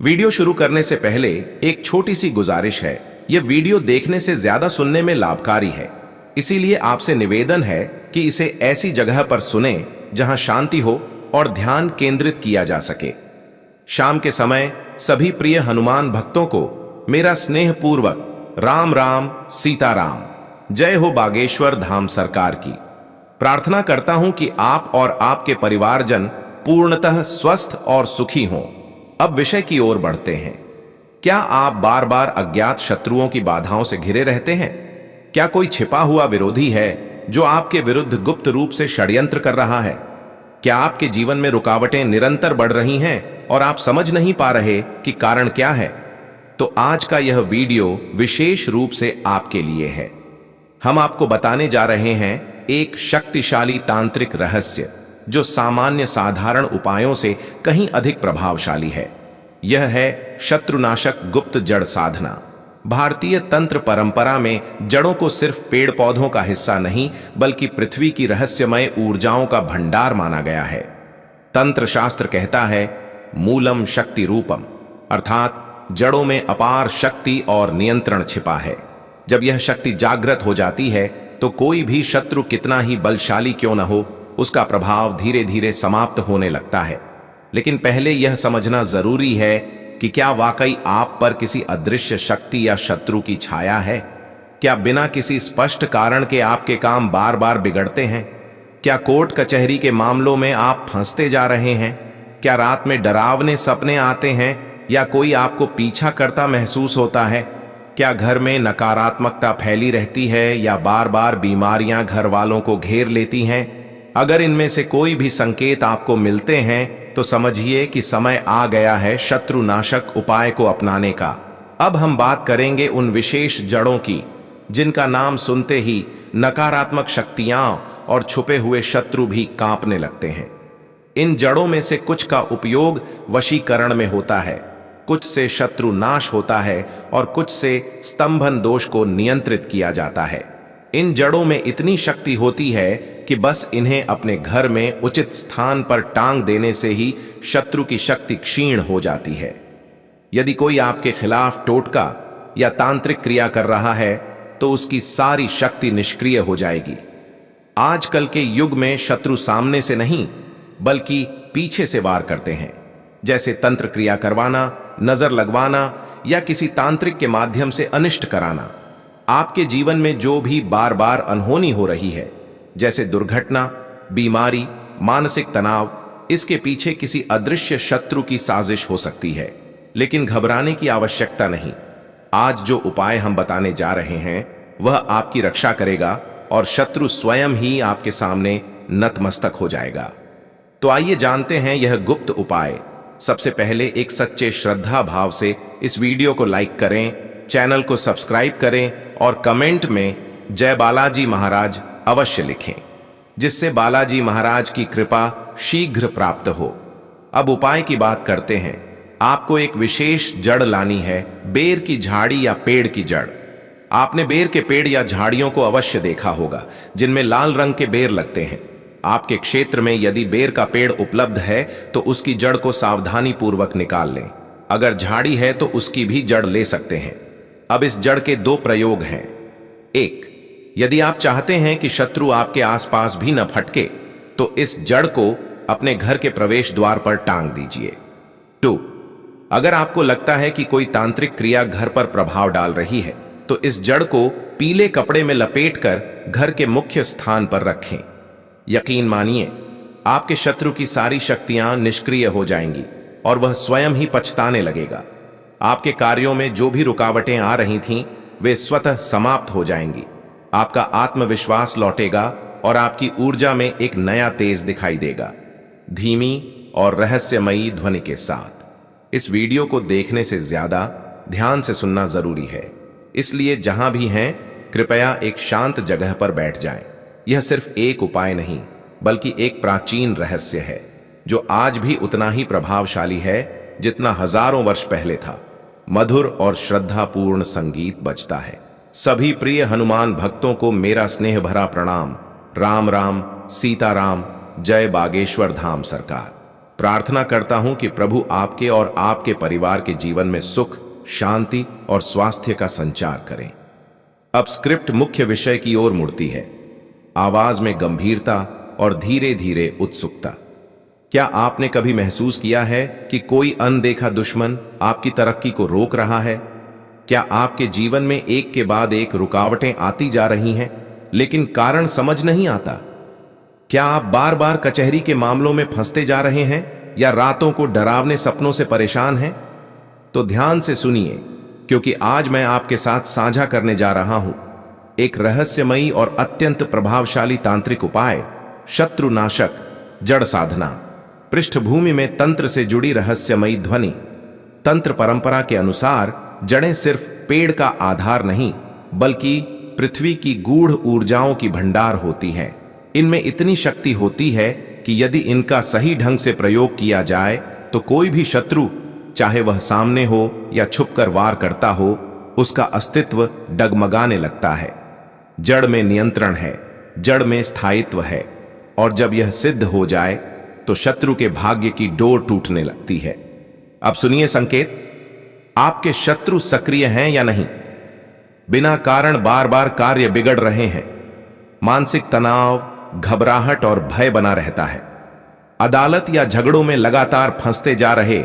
Video शुरू करने से पहले एक छोटी सी गुजारिश है। यह वीडियो देखने से ज्यादा सुनने में लाभकारी है, इसीलिए आपसे निवेदन है कि इसे ऐसी जगह पर सुने जहां शांति हो और ध्यान केंद्रित किया जा सके। शाम के समय सभी प्रिय हनुमान भक्तों को मेरा स्नेहपूर्वक राम राम सीताराम, जय हो बागेश्वर धाम सरकार की। प्रार्थना करता हूं कि आप और आपके परिवारजन पूर्णतः स्वस्थ और सुखी हों। अब विषय की ओर बढ़ते हैं। क्या आप बार बार अज्ञात शत्रुओं की बाधाओं से घिरे रहते हैं? क्या कोई छिपा हुआ विरोधी है जो आपके विरुद्ध गुप्त रूप से षड्यंत्र कर रहा है? क्या आपके जीवन में रुकावटें निरंतर बढ़ रही हैं और आप समझ नहीं पा रहे कि कारण क्या है? तो आज का यह वीडियो विशेष रूप से आपके लिए है। हम आपको बताने जा रहे हैं एक शक्तिशाली तांत्रिक रहस्य जो सामान्य साधारण उपायों से कहीं अधिक प्रभावशाली है। यह है शत्रुनाशक गुप्त जड़ साधना। भारतीय तंत्र परंपरा में जड़ों को सिर्फ पेड़ पौधों का हिस्सा नहीं बल्कि पृथ्वी की रहस्यमय ऊर्जाओं का भंडार माना गया है। तंत्र शास्त्र कहता है मूलम शक्ति रूपम, अर्थात जड़ों में अपार शक्ति और नियंत्रण छिपा है। जब यह शक्ति जागृत हो जाती है तो कोई भी शत्रु कितना ही बलशाली क्यों न हो, उसका प्रभाव धीरे धीरे समाप्त होने लगता है। लेकिन पहले यह समझना जरूरी है कि क्या वाकई आप पर किसी अदृश्य शक्ति या शत्रु की छाया है? क्या बिना किसी स्पष्ट कारण के आपके काम बार बार बिगड़ते हैं? क्या कोर्ट कचहरी के मामलों में आप फंसते जा रहे हैं? क्या रात में डरावने सपने आते हैं या कोई आपको पीछा करता महसूस होता है? क्या घर में नकारात्मकता फैली रहती है या बार बार बीमारियां घर वालों को घेर लेती हैं? अगर इनमें से कोई भी संकेत आपको मिलते हैं तो समझिए कि समय आ गया है शत्रुनाशक उपाय को अपनाने का। अब हम बात करेंगे उन विशेष जड़ों की जिनका नाम सुनते ही नकारात्मक शक्तियां और छुपे हुए शत्रु भी कांपने लगते हैं। इन जड़ों में से कुछ का उपयोग वशीकरण में होता है, कुछ से शत्रु नाश होता है और कुछ से स्तंभन दोष को नियंत्रित किया जाता है। इन जड़ों में इतनी शक्ति होती है कि बस इन्हें अपने घर में उचित स्थान पर टांग देने से ही शत्रु की शक्ति क्षीण हो जाती है। यदि कोई आपके खिलाफ टोटका या तांत्रिक क्रिया कर रहा है तो उसकी सारी शक्ति निष्क्रिय हो जाएगी। आजकल के युग में शत्रु सामने से नहीं बल्कि पीछे से वार करते हैं, जैसे तंत्र क्रिया करवाना, नजर लगवाना या किसी तांत्रिक के माध्यम से अनिष्ट कराना। आपके जीवन में जो भी बार बार अनहोनी हो रही है, जैसे दुर्घटना, बीमारी, मानसिक तनाव, इसके पीछे किसी अदृश्य शत्रु की साजिश हो सकती है। लेकिन घबराने की आवश्यकता नहीं। आज जो उपाय हम बताने जा रहे हैं वह आपकी रक्षा करेगा और शत्रु स्वयं ही आपके सामने नतमस्तक हो जाएगा। तो आइए जानते हैं यह गुप्त उपाय। सबसे पहले एक सच्चे श्रद्धा भाव से इस वीडियो को लाइक करें, चैनल को सब्सक्राइब करें और कमेंट में जय बालाजी महाराज अवश्य लिखें, जिससे बालाजी महाराज की कृपा शीघ्र प्राप्त हो। अब उपाय की बात करते हैं। आपको एक विशेष जड़ लानी है, बेर की झाड़ी या पेड़ की जड़। आपने बेर के पेड़ या झाड़ियों को अवश्य देखा होगा जिनमें लाल रंग के बेर लगते हैं। आपके क्षेत्र में यदि बेर का पेड़ उपलब्ध है तो उसकी जड़ को सावधानी पूर्वक निकाल लें। अगर झाड़ी है तो उसकी भी जड़ ले सकते हैं। अब इस जड़ के दो प्रयोग हैं। एक, यदि आप चाहते हैं कि शत्रु आपके आसपास भी न फटके तो इस जड़ को अपने घर के प्रवेश द्वार पर टांग दीजिए। 2, अगर आपको लगता है कि कोई तांत्रिक क्रिया घर पर प्रभाव डाल रही है तो इस जड़ को पीले कपड़े में लपेटकर घर के मुख्य स्थान पर रखें। यकीन मानिए, आपके शत्रु की सारी शक्तियां निष्क्रिय हो जाएंगी और वह स्वयं ही पछताने लगेगा। आपके कार्यों में जो भी रुकावटें आ रही थीं वे स्वतः समाप्त हो जाएंगी। आपका आत्मविश्वास लौटेगा और आपकी ऊर्जा में एक नया तेज दिखाई देगा, धीमी और रहस्यमयी ध्वनि के साथ। इस वीडियो को देखने से ज्यादा ध्यान से सुनना जरूरी है, इसलिए जहां भी हैं कृपया एक शांत जगह पर बैठ जाएं। यह सिर्फ एक उपाय नहीं बल्कि एक प्राचीन रहस्य है जो आज भी उतना ही प्रभावशाली है जितना हजारों वर्ष पहले था। मधुर और श्रद्धापूर्ण संगीत बजता है। सभी प्रिय हनुमान भक्तों को मेरा स्नेह भरा प्रणाम। राम राम सीताराम, जय बागेश्वर धाम सरकार। प्रार्थना करता हूं कि प्रभु आपके और आपके परिवार के जीवन में सुख, शांति और स्वास्थ्य का संचार करें। अब स्क्रिप्ट मुख्य विषय की ओर मुड़ती है। आवाज में गंभीरता और धीरे धीरे उत्सुकता। क्या आपने कभी महसूस किया है कि कोई अनदेखा दुश्मन आपकी तरक्की को रोक रहा है? क्या आपके जीवन में एक के बाद एक रुकावटें आती जा रही हैं, लेकिन कारण समझ नहीं आता? क्या आप बार बार कचहरी के मामलों में फंसते जा रहे हैं या रातों को डरावने सपनों से परेशान हैं? तो ध्यान से सुनिए, क्योंकि आज मैं आपके साथ साझा करने जा रहा हूं एक रहस्यमयी और अत्यंत प्रभावशाली तांत्रिक उपाय, शत्रुनाशक जड़ साधना। पृष्ठभूमि में तंत्र से जुड़ी रहस्यमयी ध्वनि। तंत्र परंपरा के अनुसार जड़ें सिर्फ पेड़ का आधार नहीं, बल्कि पृथ्वी की गूढ़ ऊर्जाओं की भंडार होती हैं। इनमें इतनी शक्ति होती है कि यदि इनका सही ढंग से प्रयोग किया जाए तो कोई भी शत्रु, चाहे वह सामने हो या छुपकर वार करता हो, उसका अस्तित्व डगमगाने लगता है। जड़ में नियंत्रण है, जड़ में स्थायित्व है, और जब यह सिद्ध हो जाए तो शत्रु के भाग्य की डोर टूटने लगती है। अब सुनिए संकेत। आपके शत्रु सक्रिय हैं या नहीं? बिना कारण बार बार कार्य बिगड़ रहे हैं। मानसिक तनाव, घबराहट और भय बना रहता है। अदालत या झगड़ों में लगातार फंसते जा रहे